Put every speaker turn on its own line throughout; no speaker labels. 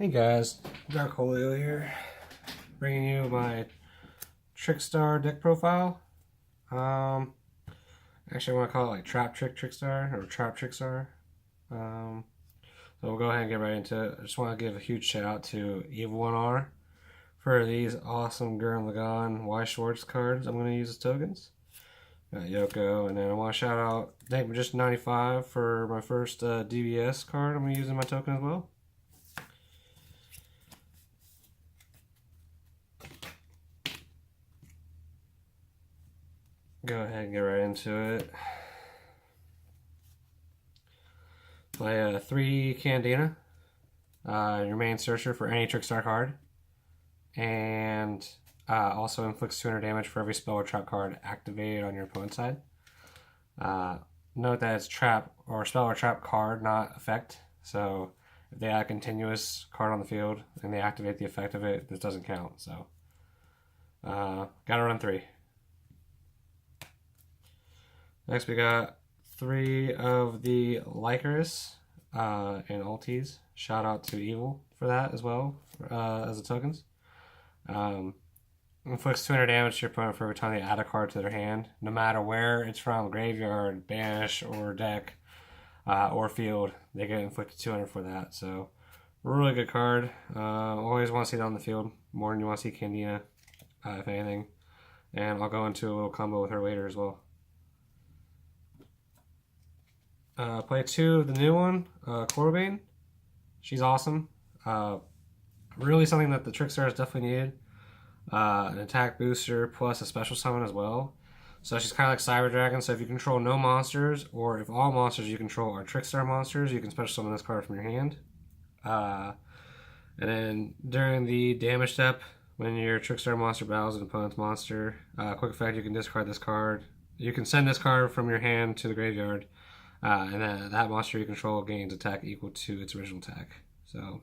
Hey guys, Dark Holio here, bringing you my Trickstar deck profile. Actually I want to call it like Trickstar or Trap Trickstar. So we'll go ahead and get right into it. I just want to give a huge shout out to Evil 1R for these awesome Gurren Lagann Y Schwartz cards I'm going to use as tokens. Got Yoko, and then I want to shout out Night Magician 95 for my first DBS card I'm going to use in my token as well. Go ahead and get right into it. Play 3 Candina, your main searcher for any Trickstar card, and also inflicts 200 damage for every spell or trap card activated on your opponent's side. Note that it's trap or spell or trap card, not effect. So if they add a continuous card on the field and they activate the effect of it, this doesn't count. So gotta run 3. Next we got 3 of the Lycaris and ultis. Shout out to Evil for that as well, as the tokens. Inflicts 200 damage to your opponent for every time they add a card to their hand, no matter where it's from, graveyard, banish, or deck, or field. They get inflicted 200 for that, so really good card. Always want to see that on the field, more than you want to see Candina, if anything. And I'll go into a little combo with her later as well. Play 2 of the new one, Corbane. She's awesome. Really something that the Trickstars definitely needed. An attack booster plus a special summon as well. So she's kind of like Cyber Dragon. So if you control no monsters, or if all monsters you control are Trickstar monsters, you can special summon this card from your hand. And then during the damage step, when your Trickstar monster battles an opponent's monster, quick effect, you can discard this card. You can send this card from your hand to the graveyard. And then that monster you control gains attack equal to its original attack. So,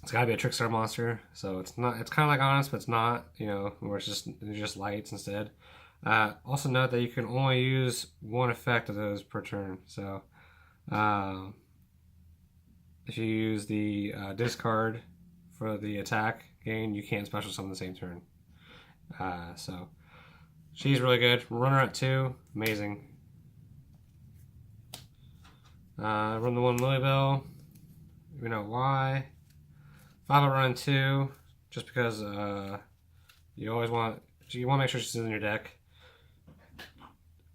it's gotta be a Trickstar monster. So it's not. It's kind of like Honest, but it's not. You know, where it's just lights instead. Also note that you can only use one effect of those per turn. So, if you use the discard for the attack gain, you can't special summon the same turn. So. She's really good. Runner at 2, amazing. Run the 1 Lilybell. You know why. 5 at run 2, just because you always want to make sure she's in your deck.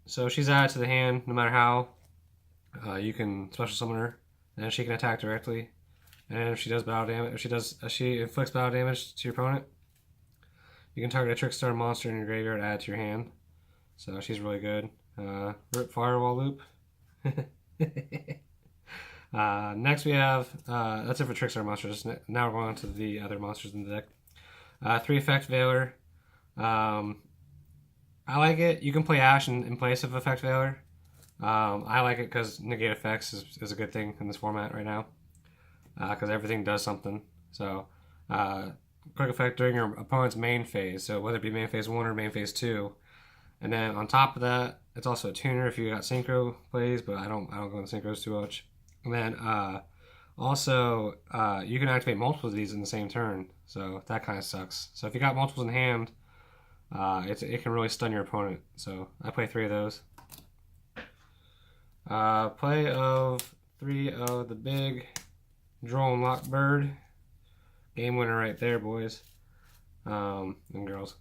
So she's added to the hand no matter how. You can special summon her, and she can attack directly. And if she does battle damage, if she inflicts battle damage to your opponent, you can target a Trickstar monster in your graveyard, add to your hand. So she's really good. Rip Firewall Loop. Next we have, that's it for Trickstar monsters. Now we're going on to the other monsters in the deck. 3 Effect Veiler. I like it. You can play Ash in place of Effect Veiler. I like it because negate effects is a good thing in this format right now. Because everything does something. So, quick effect during your opponent's main phase, so whether it be main phase 1 or main phase 2. And then on top of that, it's also a tuner if you got synchro plays, but I don't go into synchros too much. And then also you can activate multiple of these in the same turn, so that kind of sucks. So if you got multiples in hand, it can really stun your opponent. So I play 3 of those. Play of 3 of the big Droll and Lock Bird. Game winner right there, boys. And girls.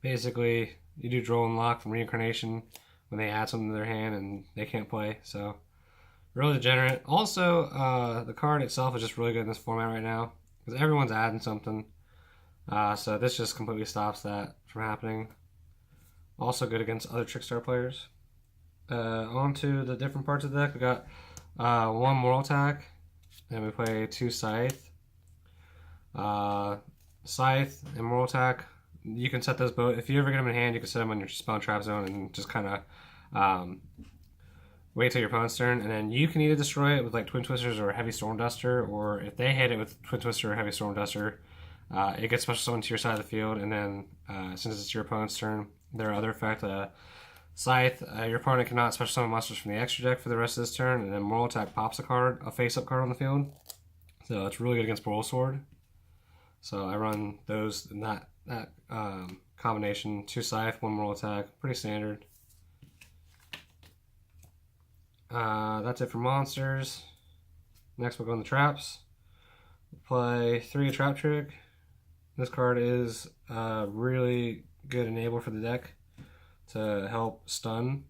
Basically, you do Droll and Lock from Reincarnation when they add something to their hand and they can't play. So, really degenerate. Also, the card itself is just really good in this format right now because everyone's adding something. So this just completely stops that from happening. Also good against other Trickstar players. On to the different parts of the deck. We got 1 Moral Attack. And we play 2 Scythe. Scythe and Moral Attack. You can set those both. If you ever get them in hand, you can set them on your spell and trap zone and just kind of wait till your opponent's turn. And then you can either destroy it with like Twin Twisters or Heavy Storm Duster, or if they hit it with Twin Twister or Heavy Storm Duster, it gets special summoned to your side of the field. And then since it's your opponent's turn, their other effect, Scythe, your opponent cannot special summon monsters from the extra deck for the rest of this turn, and then Moral Attack pops a face-up card on the field. So it's really good against Brawl Sword. So I run those in that combination. 2 Scythe, 1 Moral Attack, pretty standard. That's it for monsters. Next we'll go on the traps. We'll play 3 Trap Trick. This card is a really good enabler for the deck to help stun,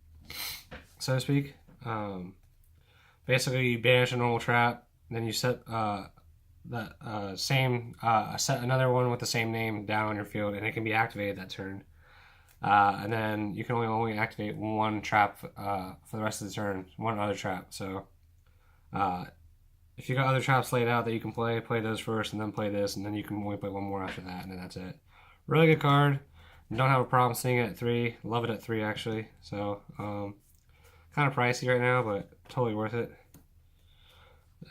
so to speak. Basically, you banish a normal trap, then you set set another one with the same name down on your field, and it can be activated that turn. And then you can only activate 1 trap for the rest of the turn, 1 other trap. So if you got other traps laid out that you can play those first, and then play this, and then you can only play 1 more after that, and then that's it. Really good card. Don't have a problem seeing it at 3. Love it at 3 actually. So kind of pricey right now, but totally worth it.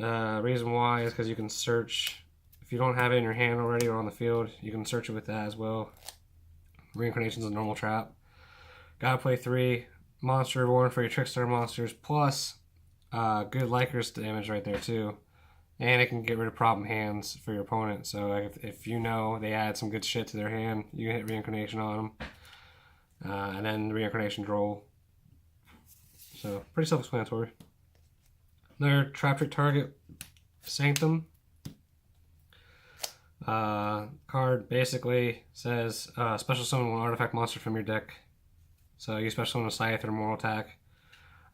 Reason why is because you can search. If you don't have it in your hand already or on the field, you can search it with that as well. Reincarnation's a normal trap. Gotta play 3 monster reborn for your Trickstar monsters, plus good Likers damage right there too. And it can get rid of problem hands for your opponent. So if you know they add some good shit to their hand, you can hit Reincarnation on them. And then Reincarnation roll. So pretty self-explanatory. Another Trap Trick target, Sanctum. Card basically says special summon 1 artifact monster from your deck. So you special summon a Scythe or Moral Attack.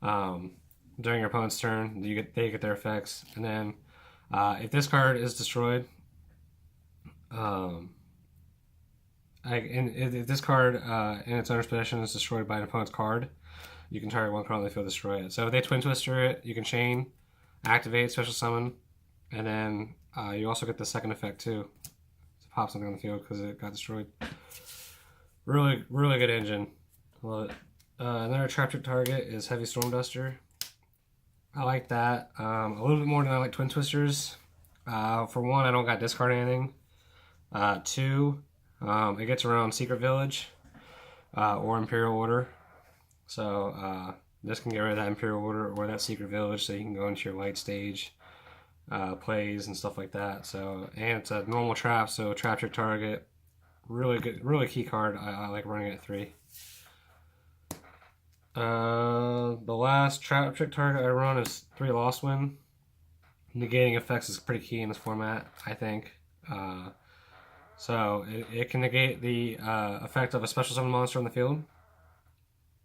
During your opponent's turn, they get their effects. And then if this card is destroyed, if this card in its owner's possession is destroyed by an opponent's card, you can target 1 card on the field, destroy it. So if they Twin Twister it, you can chain, activate, special summon, and then you also get the second effect too, to pop something on the field because it got destroyed. Really, really good engine. Love it. Another Trap Trick target is Heavy Storm Duster. I like that a little bit more than I like Twin Twisters. For 1, I don't got discard anything. 2, it gets around Secret Village or Imperial Order. So this can get rid of that Imperial Order or that Secret Village, so you can go into your light stage plays and stuff like that. So, and it's a normal trap, so Trap Trick target, really good, really key card. I like running it at 3. The last Trap Trick target I run is 3 Lost Wind. Negating effects is pretty key in this format, I think. So it can negate the effect of a special summon monster on the field.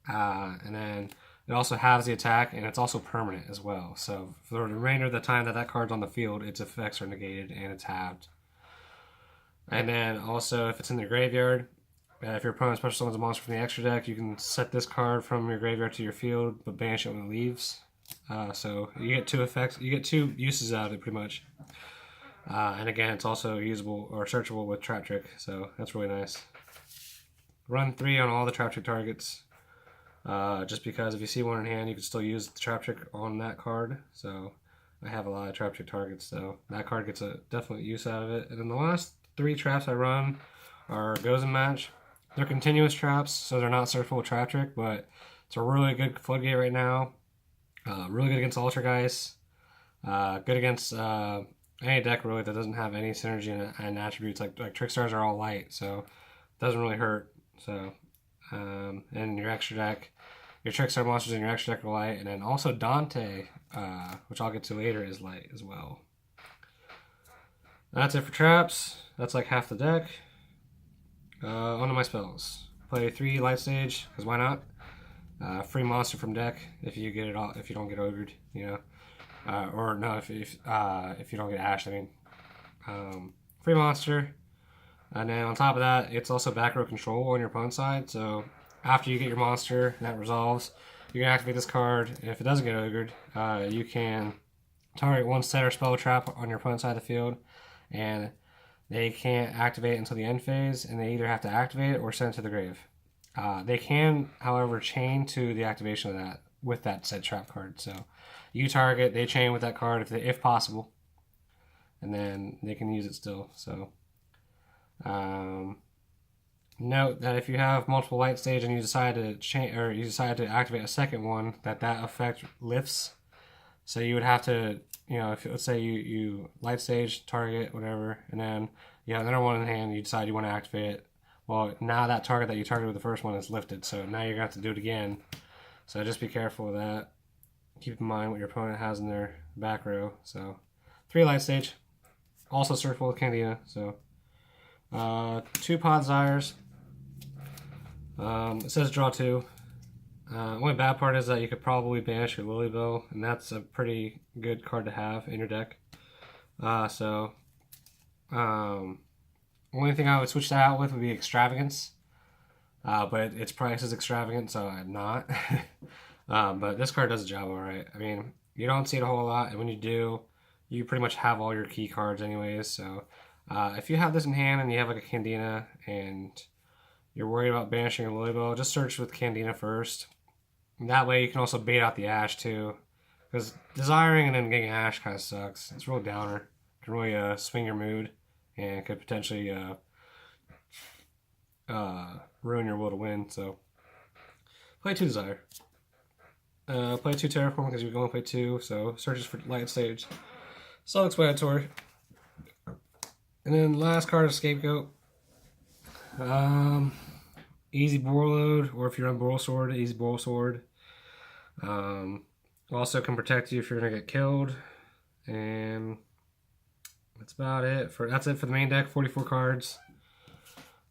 And then it also halves the attack, and it's also permanent as well. So for the remainder of the time that card's on the field, its effects are negated and it's halved. And then also, if it's in the graveyard, if your opponent special summons a monster from the extra deck, you can set this card from your graveyard to your field, but banish it when it leaves. So you get 2 effects. You get 2 uses out of it, pretty much. And again, it's also usable or searchable with Trap Trick, so that's really nice. Run 3 on all the Trap Trick targets. Just because if you see 1 in hand, you can still use the Trap Trick on that card. So I have a lot of Trap Trick targets, so that card gets a definite use out of it. And then the last 3 traps I run are Goes and Match. They're continuous traps, so they're not searchable with Trap Trick, but it's a really good floodgate right now. Really good against Altergeist. Good against any deck really that doesn't have any synergy and attributes. Like Trickstars are all light, so it doesn't really hurt. So and your extra deck, your Trickstar monsters in your extra deck are light, and then also Dante, which I'll get to later, is light as well. That's it for traps. That's like half the deck. Onto my spells. Play 3 light stage, because why not? Free monster from deck if you get it all. If you don't get ogred, you know, or no, if you don't get ashed. I mean, free monster, and then on top of that, it's also back row control on your opponent's side. So after you get your monster and that resolves, you can activate this card. And if it doesn't get ogred, you can target 1 set or spell trap on your opponent's side of the field, and they can't activate until the end phase, and they either have to activate it or send it to the grave. They can, however, chain to the activation of that with that said trap card. So you target, they chain with that card if possible, and then they can use it still. So note that if you have multiple light stage and you decide to change or you decide to activate a second one, that effect lifts. So you would have to, if let's say you light stage, target, whatever, and then you have another one in hand, you decide you want to activate it. Well, now that target that you targeted with the first one is lifted, so now you're going to have to do it again. So just be careful of that. Keep in mind what your opponent has in their back row. So 3 light stage, also circle with Candida. So 2 Pod Zyres. It says draw 2. Only bad part is that you could probably banish your Lilybell, and that's a pretty good card to have in your deck. Only thing I would switch that out with would be Extravagance. But its price is extravagant, so I'm not. But this card does the job alright. I mean, you don't see it a whole lot, and when you do, you pretty much have all your key cards anyways. So if you have this in hand and you have like a Candina and you're worried about banishing a Lilybell, just search with Candina first. And that way you can also bait out the Ash too. Because desiring and then getting Ash kind of sucks. It's a real downer. It can really swing your mood and could potentially ruin your will to win. So play 2 Desire. Play 2 Terraform because you can only play 2. So searches for light stage. Self-explanatory. And then last card is Scapegoat. Easy Boar Load, or if you're on Boral Sword, easy Boral Sword. Also can protect you if you're gonna get killed. And that's about it. That's it for the main deck, 44 cards.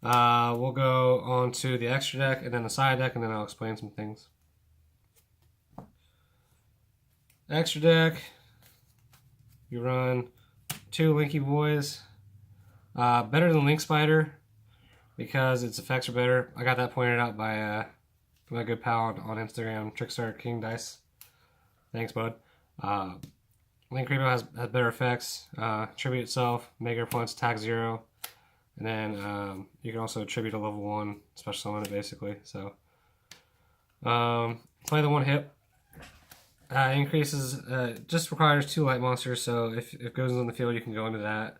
We'll go on to the extra deck and then the side deck, and then I'll explain some things. Extra deck, you run 2 Linky Boys. Better than Link Spider because its effects are better. I got that pointed out by my good pal on Instagram, Trickstar King Dice. Thanks, bud. Link Rainbow has better effects. Tribute itself, make your opponent's attack 0. And then you can also tribute a level 1 special summon it basically. So play the 1 hit. Increases, just requires 2 light monsters, so if it goes on the field you can go into that.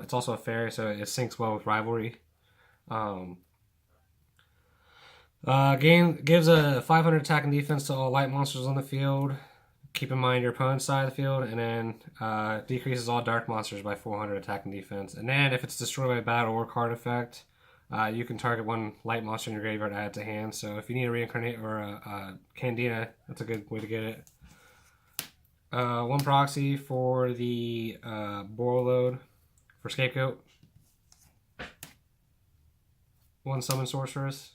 It's also a fairy, so it syncs well with Rivalry. Game gives a 500 attack and defense to all light monsters on the field. Keep in mind your opponent's side of the field, and then decreases all dark monsters by 400 attack and defense. And then if it's destroyed by battle or card effect, you can target 1 light monster in your graveyard, add it to hand. So if you need a Reincarnate or a Candina, that's a good way to get it. 1 proxy for the Boral Load for Scapegoat. 1 Summon Sorceress.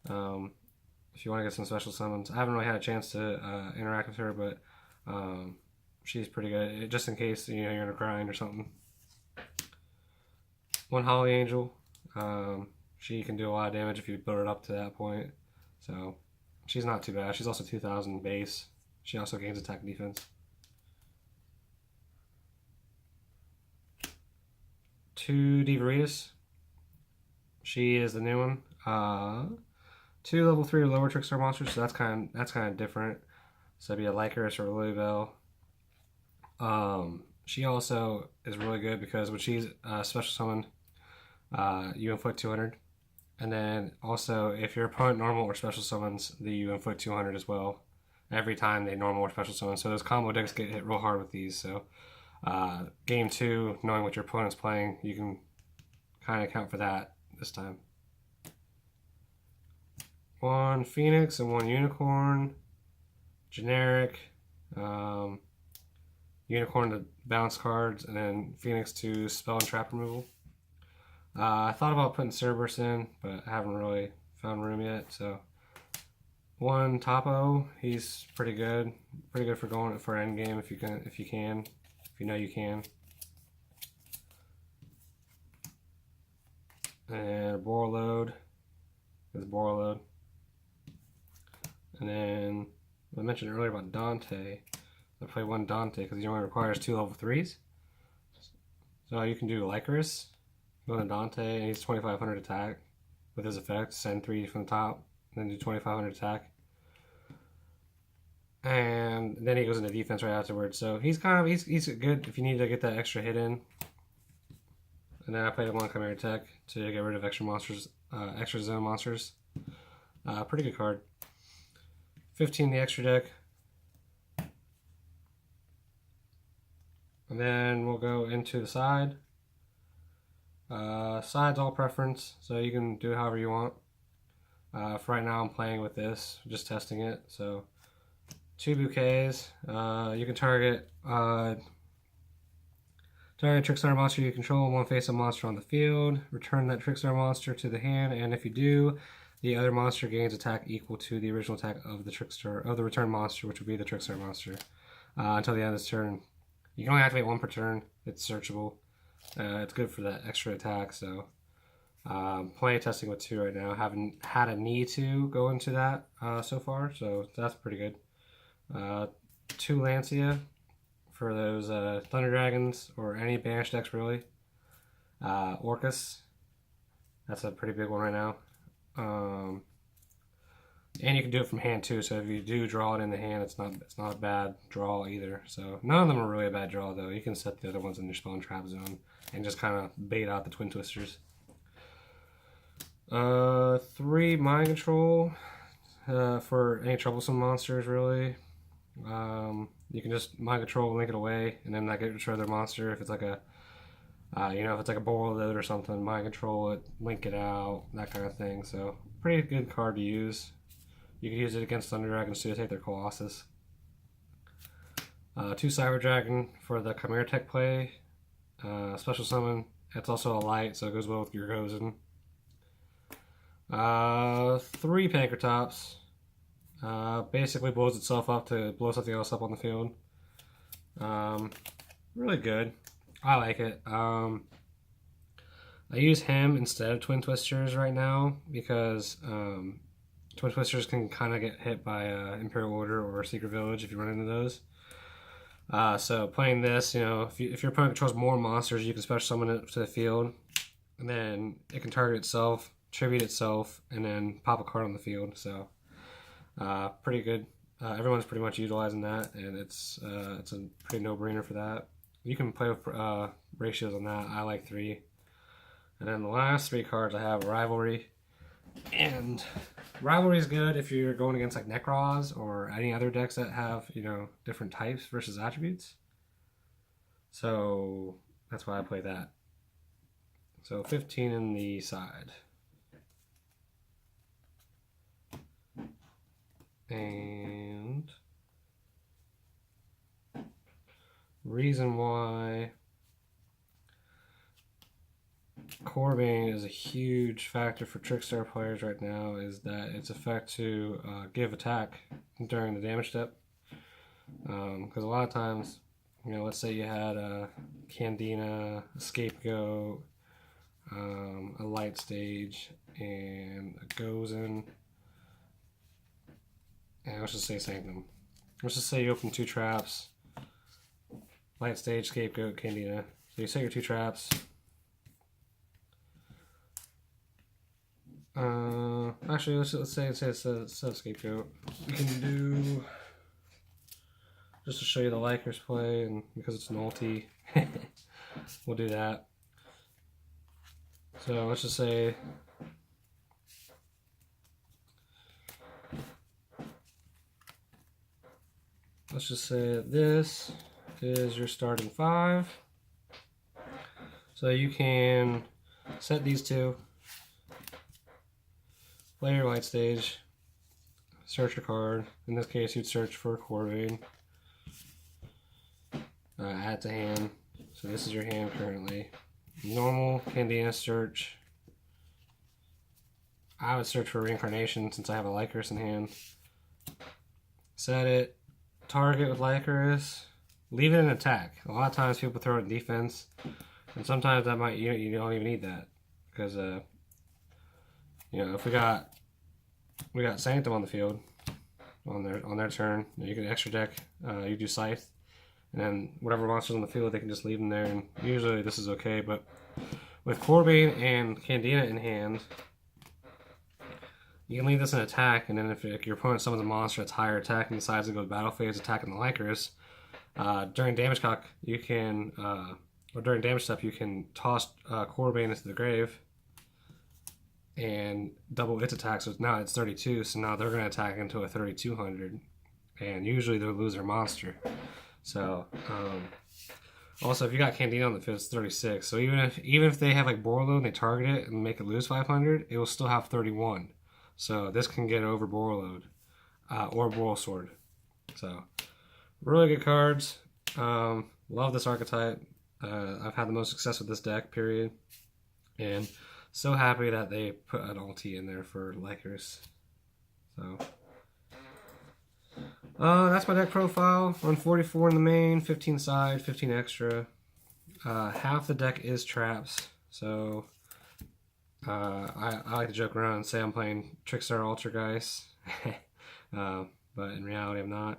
If you want to get some special summons. I haven't really had a chance to interact with her, but she's pretty good. Just in case you're in a grind or something. 1 Holly Angel. She can do a lot of damage if you build it up to that point. So she's not too bad. She's also 2,000 base. She also gains attack and defense. 2 Divaritas. She is the new one. 2 level 3 or lower Trickstar monsters, so that's kind of different. So it'd be a Lycaris or a Lilybell. She also is really good because when she's special summoned, you inflict 200. And then also, if your opponent normal or special summons, you inflict 200 as well. Every time they normal or special summon. So those combo decks get hit real hard with these. So game 2, knowing what your opponent's playing, you can kind of account for that this time. 1 Phoenix and 1 Unicorn. Generic. Unicorn to bounce cards, and then Phoenix to spell and trap removal. I thought about putting Cerberus in, but I haven't really found room yet. So 1 Topo, he's pretty good. Pretty good for going for endgame if you know you can. And a Boral Load. There's Boral Load. And then I mentioned earlier about Dante. I play 1 Dante because he only requires 2 level 3s. So you can do Lycaris, go to Dante, and he's 2,500 attack with his effect. Send 3 from the top, and then do 2,500 attack. And then he goes into defense right afterwards. So he's good if you need to get that extra hit in. and then I played one Chimera Tech to get rid of extra monsters, extra zone monsters. Pretty good card. 15 the extra deck. And then we'll go into the side. Side's all preference, so you can do it however you want. For right now I'm playing with this, just testing it. So 2 bouquets. You can target Trickstar monster you control, one face-up monster on the field. Return that Trickstar monster to the hand, and if you do, the other monster gains attack equal to the original attack of the Trickstar, of the return monster, which would be the Trickstar monster, until the end of this turn. You can only activate 1 per turn. It's searchable. It's good for that extra attack, so plenty of testing with 2 right now. Haven't had a need to go into that so far, so that's pretty good. 2 Lancia for those Thunder Dragons or any banished decks really. Orcus, that's a pretty big one right now. And you can do it from hand too, so if you do draw it in the hand, it's not a bad draw either. So none of them are really a bad draw though. You can set the other ones in your spawn trap zone and just kind of bait out the Twin Twisters. 3 Mind Control for any troublesome monsters really. You can just Mind Control, link it away, and then get rid of their monster. If it's like a if it's like a boil load or something, Mind Control it, link it out, that kind of thing. So pretty good card to use. You can use it against Thunder Dragons too to take their Colossus. 2 Cyber Dragon for the Chimera Tech play. Special summon. It's also a light, so it goes well with your Gozen. 3 Pankratops. Basically blows itself up to blow something else up on the field. Really good. I like it. I use him instead of Twin Twisters right now because Twin Twisters can kind of get hit by Imperial Order or Secret Village if you run into those. So playing this, if your opponent controls more monsters, you can special summon it to the field, and then it can target itself, tribute itself, and then pop a card on the field. So pretty good. Everyone's pretty much utilizing that, and it's a pretty no-brainer for that. You can play with ratios on that. I like 3. And then the last 3 cards I have Rivalry. And Rivalry is good if you're going against like Necros or any other decks that have, different types versus attributes. So that's why I play that. So 15 in the side. And reason why Corbane is a huge factor for Trickstar players right now is that its effect to give attack during the damage step. Because a lot of times, let's say you had a Candina, a Scapegoat, a Light Stage, and a Gozen, and let's just say Sanctum. Let's just say you open 2 traps, Light Stage, Scapegoat, Candina. So you set your 2 traps. Actually, let's say it's a Scapegoat. You can do, just to show you the Likers play, and because it's an ulti, we'll do that. So let's just say this is your starting 5. So you can set these 2. Play your Light Stage, search your card. In this case, you'd search for Corbane. Add to hand. So this is your hand currently. Normal, Candina, search. I would search for Reincarnation since I have a Lycoris in hand. Set it. Target with Lycoris. Leave it in attack. A lot of times people throw it in defense, and sometimes that might you don't even need that because if we got Sanctum on the field on their turn, you can extra deck. You do Scythe, and then whatever monsters on the field, they can just leave them there. And usually this is okay, but with Corbane and Candina in hand, you can leave this in attack, and then if your opponent summons a monster that's higher attack and decides to go to battle phase attacking the Lycoris, during damage calc, you can or during damage step, you can toss Corbane into the grave and double its attack. So now it's 32. So now they're going to attack into a 3200, and usually they'll lose their monster. So also, if you got Candina on the field, it's 36. So even if they have like Borlo and they target it and make it lose 500, it will still have 31. So this can get over Borload or Boral Sword. So really good cards. Love this archetype. I've had the most success with this deck, period. And so happy that they put an ulti in there for Lycris. So that's my deck profile. Run 44 in the main, 15 side, 15 extra. Half the deck is traps. So I like to joke around and say I'm playing Trickstar Ultrageist. But in reality I'm not.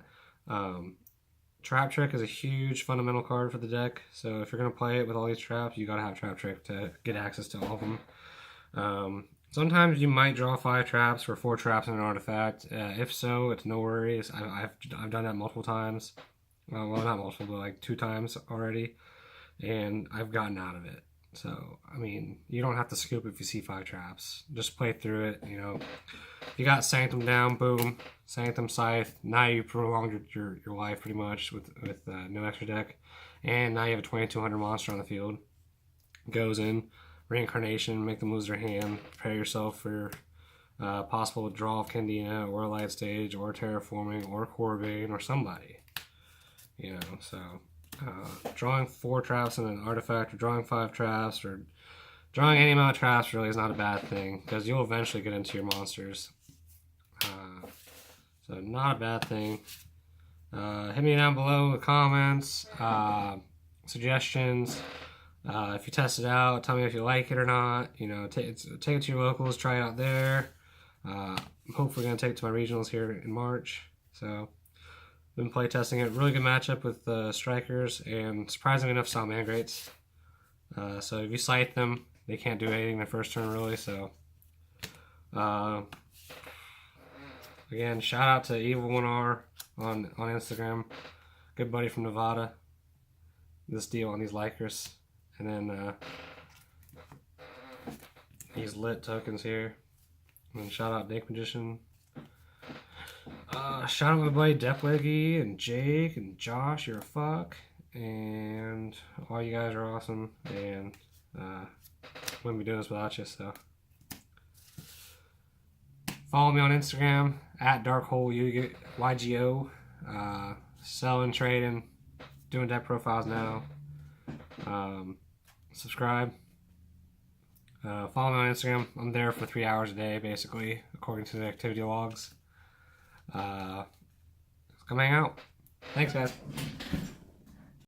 Trap Trick is a huge fundamental card for the deck, so if you're going to play it with all these traps, you got to have Trap Trick to get access to all of them. Sometimes you might draw 5 traps for 4 traps and an artifact. If so, it's no worries. I've done that multiple times. Well, not multiple, but like 2 times already, and I've gotten out of it. So, I mean, you don't have to scoop if you see 5 traps. Just play through it, you know. You got Sanctum down, boom. Sanctum Scythe. Now you prolonged your life pretty much with no extra deck. And now you have a 2200 monster on the field. Goes in. Reincarnation, make them lose their hand. Prepare yourself for possible withdrawal of Candina or Light Stage or Terraforming or Corbane or somebody. You know, so drawing 4 traps in an artifact or drawing 5 traps or drawing any amount of traps really is not a bad thing because you'll eventually get into your monsters. So not a bad thing. Hit me down below in the comments, suggestions. If you test it out, tell me if you like it or not. You know, take it to your locals, try it out there. I'm hopefully going to take it to my regionals here in March. So, been play testing it. Really good matchup with strikers and surprisingly enough, Salamangreats. So if you sight them, they can't do anything their first turn really. So, again, shout out to Evil1R on Instagram. Good buddy from Nevada. This deal on these Lycris. And then these lit tokens here. And then shout out Dink Magician. Shout out my buddy Depleggy and Jake and Josh, you're a fuck. And all you guys are awesome. And wouldn't be doing this without you, so. Follow me on Instagram at DarkHoleYGO. Selling, trading, doing deck profiles now. Subscribe. Follow me on Instagram. I'm there for 3 hours a day, basically, according to the activity logs. Come hang out. Thanks, guys.